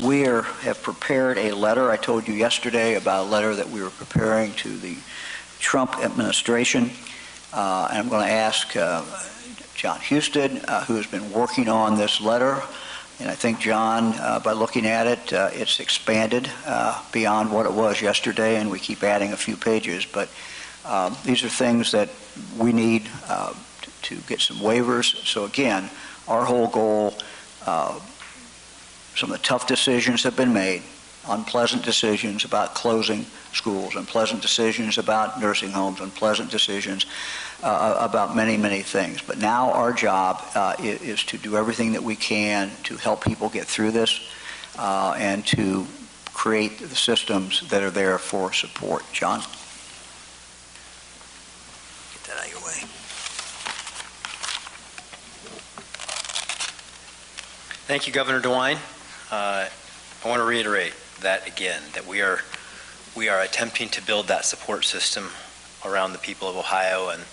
have prepared a letter. I told you yesterday about a letter that we were preparing to the Trump administration. And I'm going to ask John Husted, who has been working on this letter. And I think, John, by looking at it, it's expanded beyond what it was yesterday, and we keep adding a few pages. But these are things that we need to get some waivers. So again, our whole goal, some of the tough decisions have been made, unpleasant decisions about closing schools, unpleasant decisions about nursing homes, unpleasant decisions about many, many things. But now our job is to do everything that we can to help people get through this and to create the systems that are there for support. John? Get that out of your way. Thank you, Governor DeWine. I want to reiterate that again, that we are attempting to build that support system around the people of Ohio and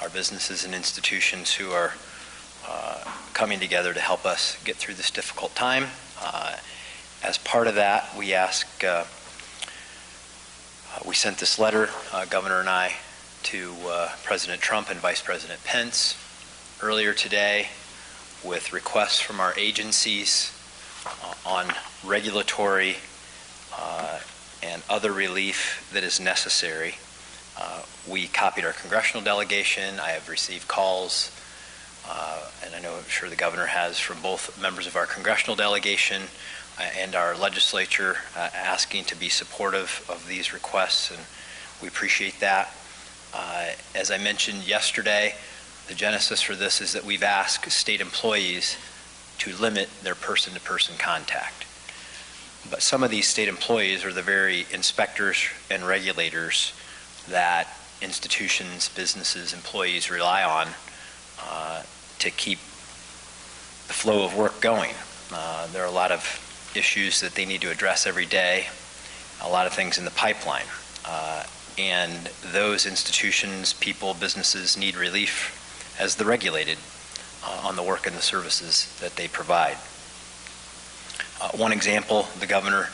our businesses and institutions who are coming together to help us get through this difficult time. As part of that, we sent this letter, Governor and I, to President Trump and Vice President Pence earlier today with requests from our agencies on regulatory and other relief that is necessary. We copied our congressional delegation. I have received calls, and I'm sure the governor has, from both members of our congressional delegation and our legislature asking to be supportive of these requests, and we appreciate that. As I mentioned yesterday, the genesis for this is that we've asked state employees to limit their person-to-person contact. But some of these state employees are the very inspectors and regulators that institutions, businesses, employees rely on to keep the flow of work going. There are a lot of issues that they need to address every day, a lot of things in the pipeline. And those institutions, people, businesses need relief as the regulated on the work and the services that they provide. One example, the governor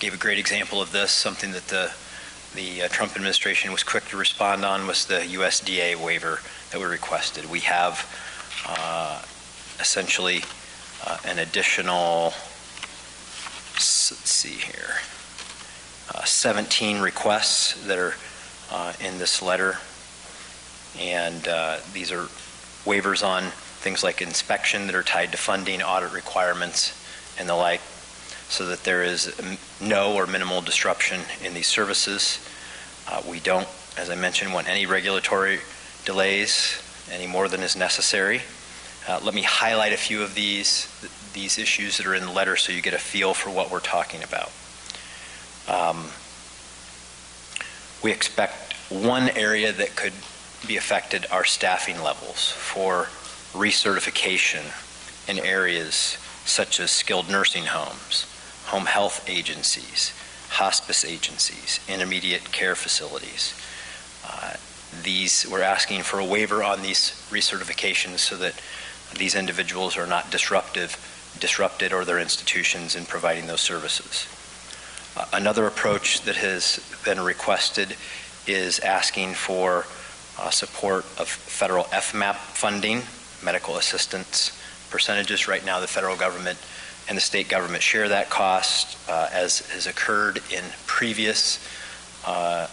gave a great example of this, something that the Trump administration was quick to respond on, was the USDA waiver that we requested. We have essentially an additional, let's see here, 17 requests that are in this letter. And these are waivers on things like inspection that are tied to funding, audit requirements, and the like, so that there is no or minimal disruption in these services. We don't, as I mentioned, want any regulatory delays any more than is necessary. Let me highlight a few of these issues that are in the letter so you get a feel for what we're talking about. We expect one area that could be affected are staffing levels for recertification in areas such as skilled nursing homes, home health agencies, hospice agencies, intermediate care facilities. We're asking for a waiver on these recertifications so that these individuals are not disrupted or their institutions in providing those services. Another approach that has been requested is asking for support of federal FMAP funding, medical assistance percentages. Right now the federal government and the state government share that cost, as has occurred in previous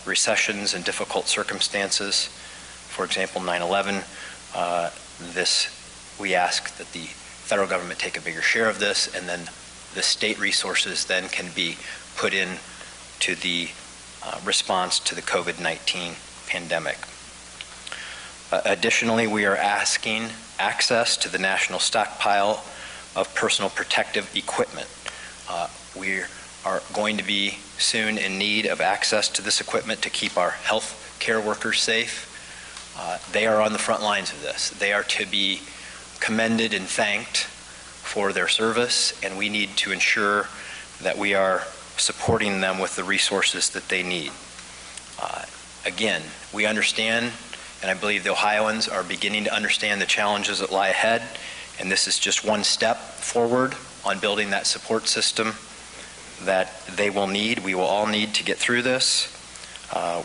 recessions and difficult circumstances. For example, 9/11, we ask that the federal government take a bigger share of this, and then the state resources then can be put in to the response to the COVID-19 pandemic. Additionally, we are asking access to the national stockpile of personal protective equipment. We are going to be soon in need of access to this equipment to keep our health care workers safe. They are on the front lines of this. They are to be commended and thanked for their service, and we need to ensure that we are supporting them with the resources that they need. Again, we understand, and I believe the Ohioans are beginning to understand the challenges that lie ahead, and this is just one step forward on building that support system that we will all need to get through this.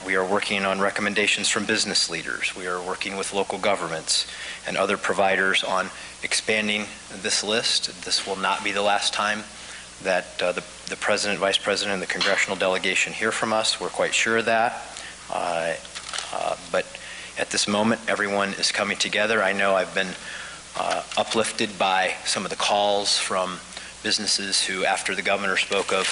We are working on recommendations from business leaders. We are working with local governments and other providers on expanding this list. This will not be the last time that the President, Vice President, and the congressional delegation hear from us. We're quite sure of that. But at this moment, everyone is coming together. I know I've been uplifted by some of the calls from businesses who, after the governor spoke of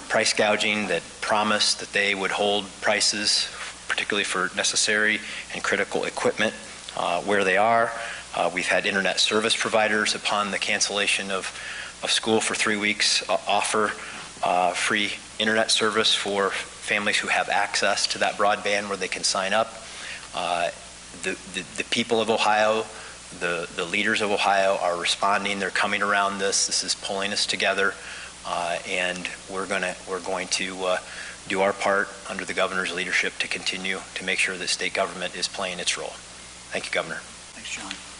price gouging, that promised that they would hold prices, particularly for necessary and critical equipment, where they are. We've had internet service providers, upon the cancellation of school for 3 weeks, offer free internet service for families who have access to that broadband where they can sign up. The people of Ohio, the leaders of Ohio are responding. They're coming around this. This is pulling us together, and we're going to do our part under the governor's leadership to continue to make sure that state government is playing its role. Thank you, Governor. Thanks, John.